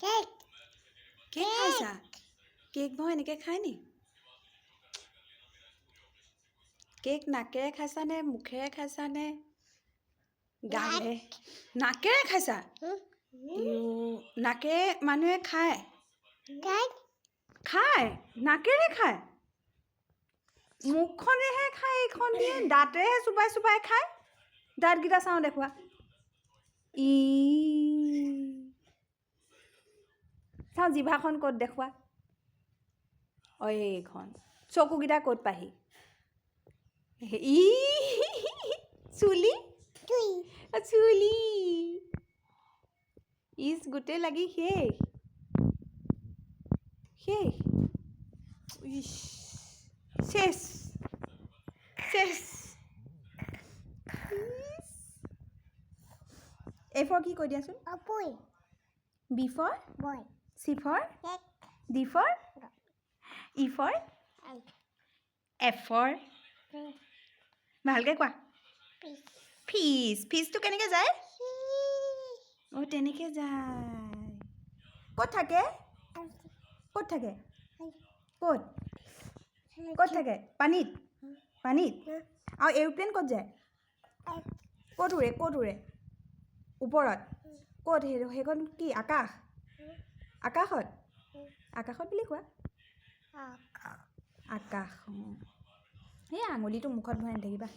cake cake খাইছা cake মই এনেকৈ খাই নি কেক নাকেৰে খাইছানে মুখেৰে খাইছানে গালে নাকেৰে খাইছা নাকেৰে মানুহে খায় খায় নাকেৰে খায় মুখখনেহে খায় এইখন দিয়ে দাঁতেৰে চোবাই চোবাই খায় দাঁতকেইটা চাওঁ দেখুৱা ই চাওঁ জিভাখন ক'ত দেখুৱা এইখন চকুকেইটা ক'ত পাহি ই চুলি চুলি ইচ গোটেই লাগি শেষ শেষ ইচ শেষ শেষ A for কি কৈ দিয়াচোন আপুই B for boy C for cake D for E for F for ভালকে কোৱা ফিজটো কেনেকৈ যায় অ' তেনেকৈ যায় ক'ত থাকে ক'ত থাকে ক'ত ক'ত থাকে পানীত পানীত আৰু এৰোপ্লেন ক'ত যায় ক'ত উৰে ওপৰত ক'ত সেইখন কি আকাশ আকাশত আকাশত বুলি কোৱা আকাশ এই আঙুলিটো মুখত ভৰাই নাথাকিবা